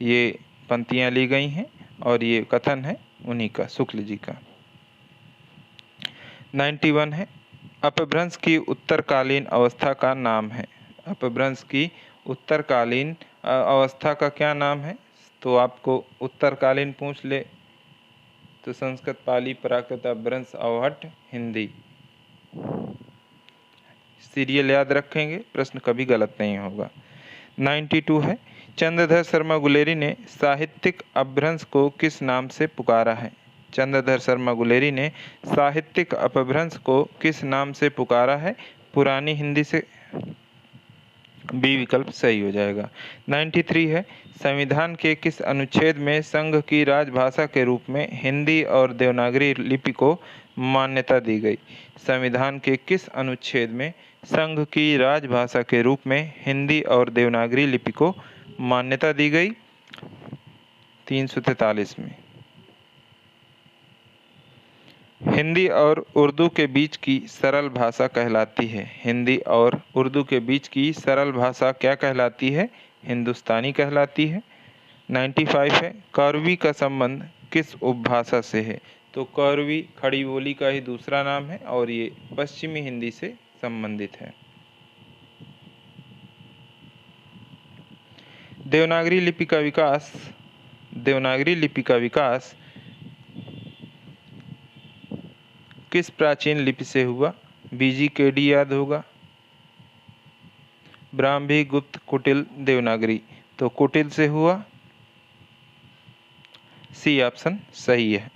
ये पंक्तियाँ ली गई हैं और ये कथन है उन्हीं का, शुक्ल जी का। 91 है, अपभ्रंश की उत्तरकालीन अवस्था का नाम है। अपभ्रंश की उत्तरकालीन अवस्था का क्या नाम है? तो आपको उत्तरकालीन पूछ ले तो संस्कृत, पाली, प्राकृत, अपभ्रंश, अवहट्ठ, हिंदी। सीरियल याद रखेंगे, प्रश्न कभी गलत नहीं होगा। 92 है, चंद्रधर शर्मा गुलेरी ने साहित्यिक अपभ्रंश को किस नाम से पुकारा है? चंद्रधर शर्मा गुलेरी ने साहित्यिक अपभ्रंश को किस नाम से पुकारा है? पुरानी हिंदी से बी विकल्प सही हो जाएगा। 93 है, संविधान के किस अनुच्छेद में संघ की राजभाषा के रूप में हिंदी और देवनागरी लिपि को मान्यता दी गई? संविधान के किस अनुच्छेद में संघ की राजभाषा के रूप में हिंदी और देवनागरी लिपि को मान्यता दी गई? 343 में। हिंदी और उर्दू के बीच की सरल भाषा कहलाती है। हिंदी और उर्दू के बीच की सरल भाषा क्या कहलाती है? हिंदुस्तानी कहलाती है। 95 है, कौरवी का संबंध किस उपभाषा से है? तो कौरवी खड़ी बोली का ही दूसरा नाम है और ये पश्चिमी हिंदी से संबंधित है। देवनागरी लिपि का विकास किस प्राचीन लिपि से हुआ? BGKD याद होगा। ब्राह्मी, गुप्त, कुटिल, देवनागरी, तो कुटिल से हुआ। सी ऑप्शन सही है।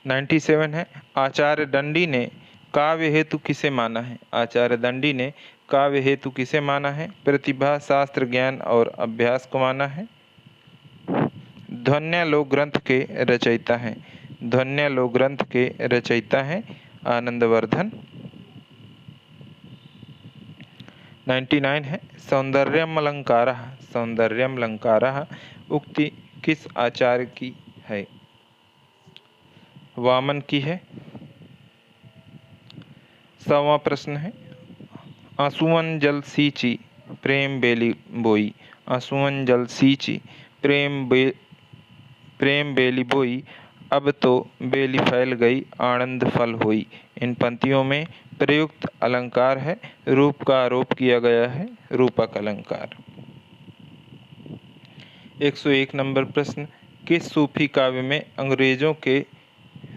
97 है, आचार्य दंडी ने काव्य हेतु किसे माना है? आचार्य दंडी ने काव्य हेतु किसे माना है? प्रतिभा, शास्त्र ज्ञान और अभ्यास को माना है। ध्वन्यालोक ग्रंथ के रचयिता हैं। ध्वन्यालोक ग्रंथ के रचयिता हैं आनंदवर्धन। 99 है, सौंदर्यमलंकारः उक्ति किस आचार्य की है? वामन की है। 100वां प्रश्न है, आंसुअन जल सींची प्रेम बेली बोई। आंसुअन जल सींची प्रेम बेली बोई, अब तो बेली फैल गई आनंद फल होई। इन पंक्तियों में प्रयुक्त अलंकार है, रूप का आरोप किया गया है, रूपक अलंकार। 101 नंबर प्रश्न, किस सूफी काव्य में अंग्रेजों के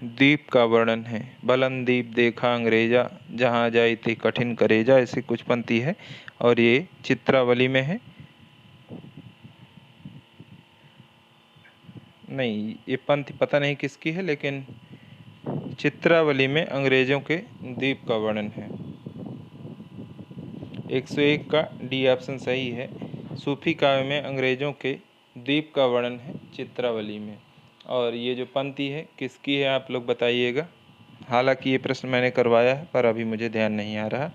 द्वीप का वर्णन है? बलन द्वीप देखा अंग्रेजा, जहाँ जाई ते कठिन करेजा, ऐसी कुछ पंक्ति है और ये चित्रावली में है। नहीं, ये पंक्ति पता नहीं किसकी है, लेकिन चित्रावली में अंग्रेजों के द्वीप का वर्णन है। 101 का डी ऑप्शन सही है। सूफी काव्य में अंग्रेजों के द्वीप का वर्णन है चित्रावली में। और ये जो पंक्ति है किसकी है आप लोग बताइएगा। हालांकि ये प्रश्न मैंने करवाया है पर अभी मुझे ध्यान नहीं आ रहा।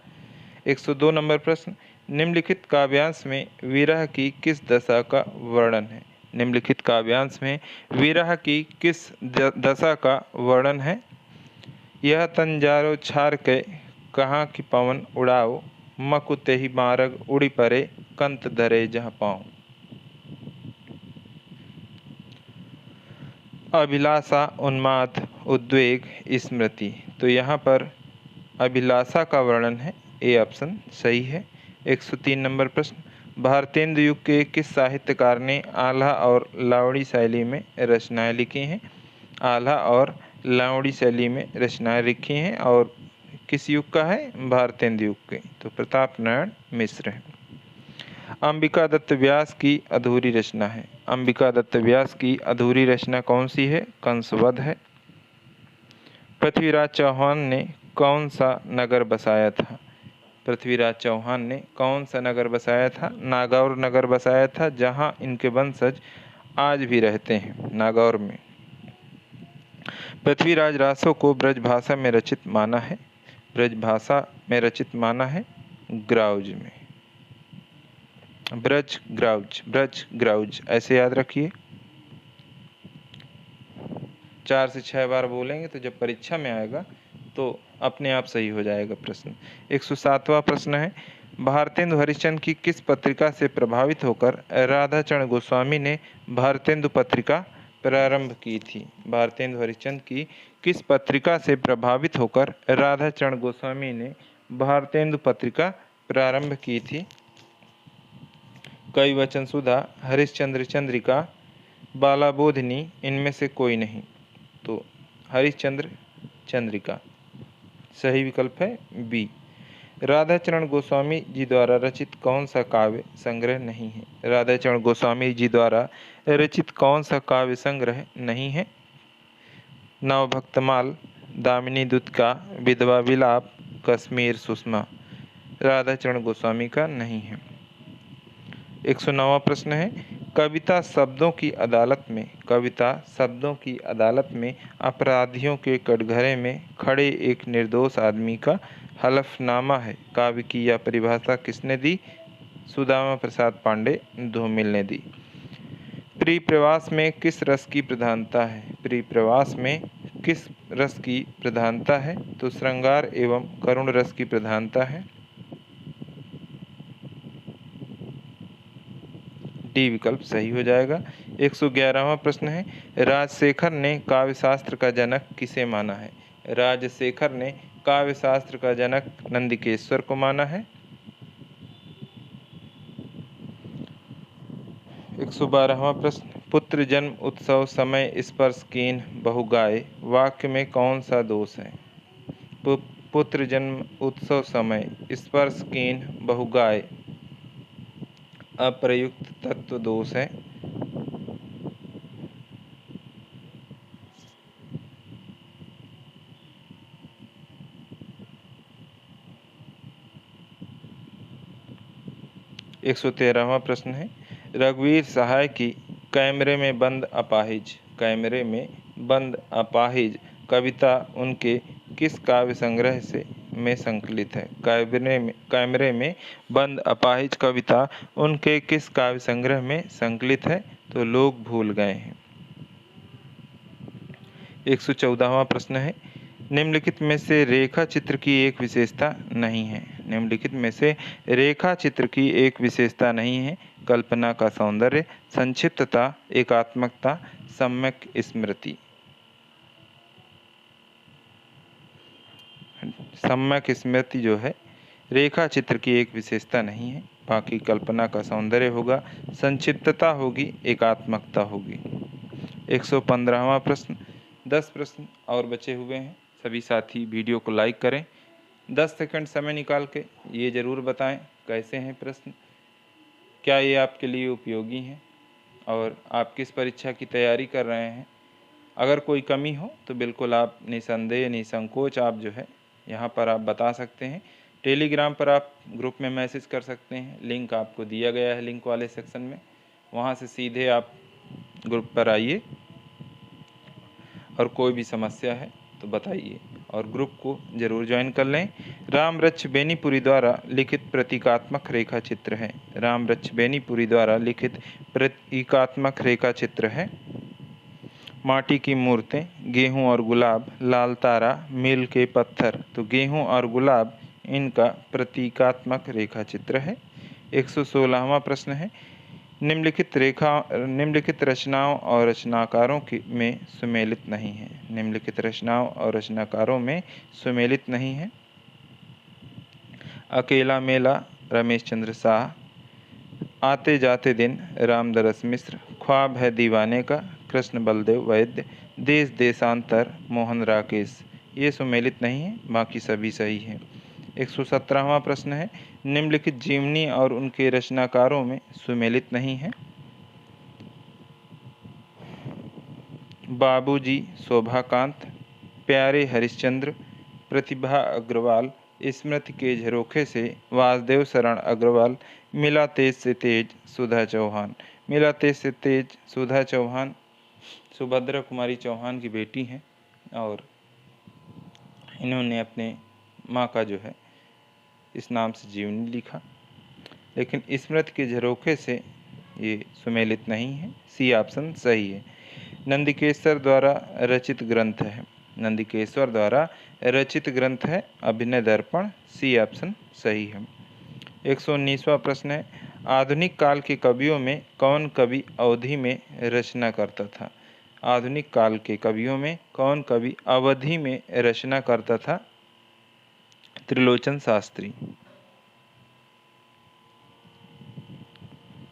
102 नंबर प्रश्न, निम्नलिखित काव्यांश में विरह की किस दशा का वर्णन है? निम्नलिखित काव्यांश में विरह की किस दशा का वर्णन है? यह तंजारो छार के कहाँ की पवन उड़ाओ, मकु तेहि मारग उड़ी परे कंत धरे जहाँ पाऊँ। अभिलाषा, उन्माद, उद्वेग, स्मृति, तो यहाँ पर अभिलाषा का वर्णन है, ए ऑप्शन सही है। 103 नंबर प्रश्न, भारतेंदु युग के किस साहित्यकार ने आल्हा और लावड़ी शैली में रचनाएं लिखी हैं? आल्हा और लावड़ी शैली में रचनाएं लिखी हैं और किस युग का है? भारतेंदु युग के, तो प्रताप नारायण मिश्र है। अंबिका दत्त व्यास की अधूरी रचना है। अंबिका दत्त व्यास की अधूरी रचना कौन सी है? कंसवध है। पृथ्वीराज चौहान ने कौन सा नगर बसाया था? पृथ्वीराज चौहान ने कौन सा नगर बसाया था? नागौर नगर बसाया था, जहां इनके वंशज आज भी रहते हैं, नागौर में। पृथ्वीराज रासों को ब्रजभाषा में रचित माना है। ब्रजभाषा में रचित माना है ग्राउज में। ब्रज ग्राउज ऐसे याद रखिए। 4 से 6 बार बोलेंगे तो जब परीक्षा में आएगा तो अपने आप सही हो जाएगा प्रश्न। 107वां प्रश्न है, भारतेंदु हरिश्चंद्र की किस पत्रिका से प्रभावित होकर राधाचरण गोस्वामी ने भारतेंदु पत्रिका प्रारंभ की थी? भारतेंदु हरिश्चंद्र की किस पत्रिका से प्रभावित होकर राधाचरण गोस्वामी ने भारतेंदु पत्रिका प्रारंभ की थी? कवि वचन सुधा, हरिश्चंद्र चंद्रिका, बालाबोधिनी, इनमें से कोई नहीं, तो हरिश्चंद्र चंद्रिका सही विकल्प है बी। राधाचरण गोस्वामी जी द्वारा रचित कौन सा काव्य संग्रह नहीं है? राधाचरण गोस्वामी जी द्वारा रचित कौन सा काव्य संग्रह नहीं है? नवभक्तमाल, दामिनी दूत का, विधवा विलाप, कश्मीर सुषमा। राधाचरण गोस्वामी का नहीं है। 109वां प्रश्न है, कविता शब्दों की अदालत में अपराधियों के कटघरे में खड़े एक निर्दोष आदमी का हलफनामा है। काव्य की यह परिभाषा किसने दी? सुदामा प्रसाद पांडे धूमिल ने दी। प्रिय प्रवास में किस रस की प्रधानता है? प्रिय प्रवास में किस रस की प्रधानता है? तो श्रृंगार एवं करुण रस की प्रधानता है। डी विकल्प सही हो जाएगा। 111वां प्रश्न है, राजशेखर ने काव्यशास्त्र का जनक किसे माना है? राजशेखर ने काव्यशास्त्र का जनक नंदिकेश्वर को माना है। 112वां प्रश्न, पुत्र जन्म उत्सव समय स्पर्श कीन बहु गाय, वाक्य में कौन सा दोष है? पुत्र जन्म उत्सव समय स्पर्श कीन बहु गाय अप्रयुक्त तत्व दोष है। एक 113वां प्रश्न है, रघुवीर सहाय की कैमरे में बंद अपाहिज कविता उनके किस काव्य संग्रह में संकलित है? कैमरे में बंद अपाहिज कविता उनके किस काव्य संग्रह में संकलित है? तो लोग भूल गए हैं। 114वां प्रश्न है, निम्नलिखित में से रेखा चित्र की एक विशेषता नहीं है। निम्नलिखित में से रेखा चित्र की एक विशेषता नहीं है। कल्पना का सौंदर्य, संक्षिप्तता, एकात्मकता, सम्यक स्मृति। सम्यक स्मृति जो है रेखा चित्र की एक विशेषता नहीं है। बाकी कल्पना का सौंदर्य होगा, संक्षिप्तता होगी, एकात्मकता होगी। 115वां प्रश्न। 10 प्रश्न और बचे हुए हैं। सभी साथी वीडियो को लाइक करें। 10 सेकंड समय निकाल के ये ज़रूर बताएं कैसे हैं प्रश्न, क्या ये आपके लिए उपयोगी हैं और आप किस परीक्षा की तैयारी कर रहे हैं। अगर कोई कमी हो तो बिल्कुल आप निसंदेह निसंकोच आप जो है यहाँ पर आप बता सकते हैं। टेलीग्राम पर आप ग्रुप में मैसेज कर सकते हैं, लिंक आपको दिया गया है लिंक वाले सेक्शन में, वहाँ से सीधे आप ग्रुप पर आइए और कोई भी समस्या है तो बताइए और ग्रुप को ज़रूर ज्वाइन कर लें। रामरक्ष बेनीपुरी द्वारा लिखित प्रतीकात्मक रेखा चित्र है। रामरक्ष बेनीपुरी द्वारा लिखित प्रतीकात्मक रेखा चित्र है माटी की मूर्तें, गेहूं और गुलाब, लाल तारा, मील के पत्थर। तो गेहूं और गुलाब इनका प्रतीकात्मक रेखा चित्र है। 116वां प्रश्न है, निम्नलिखित रचनाओं और रचनाकारों में सुमेलित नहीं है। निम्नलिखित रचनाओं और रचनाकारों में सुमेलित नहीं है। अकेला मेला रमेश चंद्र शाह, आते जाते दिन रामदरस मिश्र, ख्वाब है दीवाने का कृष्ण बलदेव वैद्य, देश देशांतर मोहन राकेश। ये सुमेलित नहीं है, बाकी सभी सही हैं। 117वां प्रश्न है, निम्नलिखित जीवनी और उनके रचनाकारों में सुमेलित नहीं है। बाबूजी शोभाकांत, प्यारे हरिश्चंद्र, प्रतिभा अग्रवाल, स्मृति के झरोखे से वासुदेव शरण अग्रवाल, मिला तेज से तेज सुधा चौहान। मिला तेज से तेज सुधा चौहान सुभद्रा कुमारी चौहान की बेटी हैं और इन्होंने अपने माँ का जो है इस नाम से जीवनी लिखा, लेकिन स्मृति के झरोखे से ये सुमेलित नहीं है। सी ऑप्शन सही है। नंदिकेश्वर द्वारा रचित ग्रंथ है। नंदिकेश्वर द्वारा रचित ग्रंथ है अभिनय दर्पण। सी ऑप्शन सही है। 119वां प्रश्न है, आधुनिक काल के कवियों में कौन कवि अवधि में रचना करता था? आधुनिक काल के कवियों में कौन कवि अवधि में रचना करता था? त्रिलोचन शास्त्री।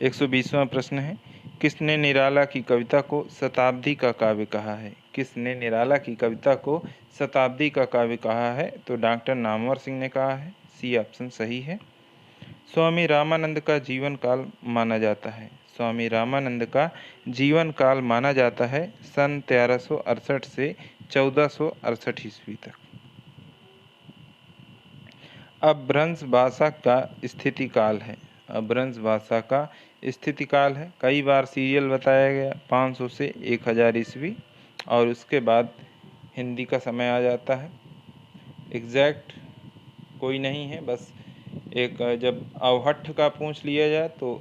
120वां प्रश्न है, किसने निराला की कविता को शताब्दी का काव्य कहा है? किसने निराला की कविता को शताब्दी का काव्य कहा है? तो डॉक्टर नामवर सिंह ने कहा है। सी ऑप्शन सही है। स्वामी रामानंद का जीवन काल माना जाता है। स्वामी रामानंद का जीवन काल माना जाता है सन 1368 से 1468 ईस्वी तक। अपभ्रंश भाषा का स्थिति काल है। अपभ्रंश भाषा का स्थिति काल है, कई बार सीरियल बताया गया, 500 से 1000 ईस्वी, और उसके बाद हिंदी का समय आ जाता है। एग्जैक्ट कोई नहीं है, बस एक जब अवहट्ठ का पूछ लिया जाए तो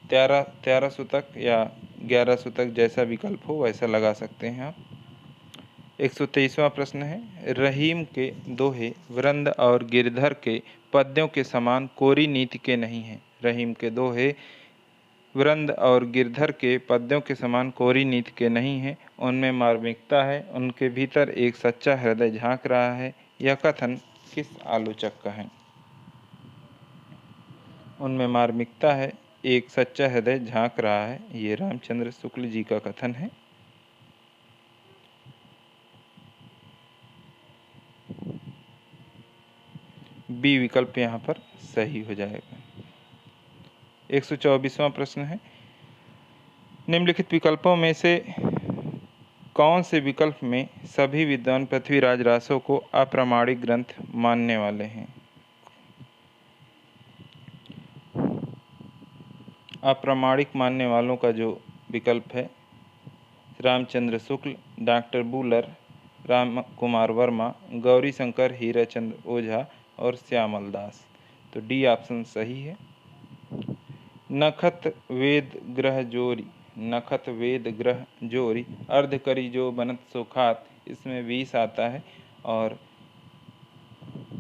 1300 तक या 1100 तक, जैसा विकल्प हो वैसा लगा सकते हैं आप। 123वां प्रश्न है, रहीम के दोहे वृंद और गिरधर के पद्यों के समान कोरी नीति के नहीं हैं। रहीम के दोहे वृंद और गिरधर के पद्यों के समान कोरी नीति के नहीं हैं, उनमें मार्मिकता है, उनके भीतर एक सच्चा हृदय झांक रहा है। यह कथन किस आलोचक का है? उनमें मार्मिकता है, एक सच्चा हृदय झांक रहा है, ये रामचंद्र शुक्ल जी का कथन है। बी विकल्प यहाँ पर सही हो जाएगा। 124वां प्रश्न है, निम्नलिखित विकल्पों में से कौन से विकल्प में सभी विद्वान पृथ्वीराज रासो को अप्रामाणिक ग्रंथ मानने वाले हैं? अप्रामाणिक मानने वालों का जो विकल्प है, रामचंद्र शुक्ल, डॉक्टर बूलर, राम कुमार वर्मा, गौरी शंकर, हीराचंद ओझा और श्यामल दास। तो डी ऑप्शन सही है। नखत वेद ग्रह जोरी, नखत वेद ग्रह जोरी, अर्ध करी जो बनत सो खात, इसमें 20 आता है, और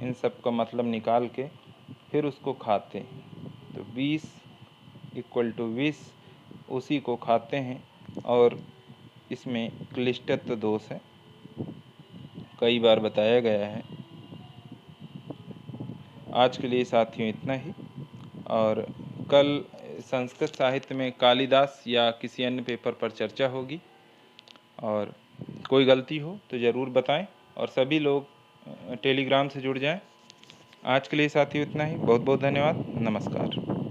इन सब का मतलब निकाल के फिर उसको खाते हैं, तो 20 = 20 उसी को खाते हैं, और इसमें क्लिष्टत्व दोष है, कई बार बताया गया है। आज के लिए साथियों इतना ही, और कल संस्कृत साहित्य में कालिदास या किसी अन्य पेपर पर चर्चा होगी, और कोई गलती हो तो ज़रूर बताएं, और सभी लोग टेलीग्राम से जुड़ जाएं। आज के लिए साथियों इतना ही, बहुत बहुत धन्यवाद, नमस्कार।